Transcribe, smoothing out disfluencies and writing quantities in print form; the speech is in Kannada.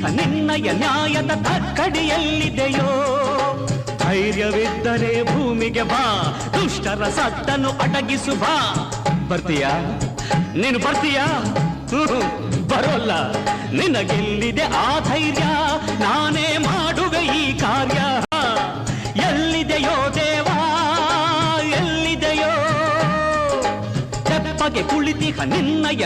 ನಿನ್ನಯ ನ್ಯಾಯದ ತಕ್ಕಡಿಯಲ್ಲಿದೆಯೋ ಧೈರ್ಯವಿದ್ದರೆ ಭೂಮಿಗೆ ಬಾ ದುಷ್ಟರ ಸತ್ತನ್ನು ಅಡಗಿಸು ಬಾ ಬರ್ತೀಯಾ ನೀನು ಬರ್ತೀಯಾ ಬರೋಲ್ಲ ನಿನಗೆಲ್ಲಿದೆ ಆ ಧೈರ್ಯ ನಾನೇ ಮಾಡುವೆ ಈ ಕಾರ್ಯ ಎಲ್ಲಿದೆಯೋ ದೇವಾ ಎಲ್ಲಿದೆಯೋ ತೆಪ್ಪಗೆ ಕುಳಿತಿಹ ನಿನ್ನಯ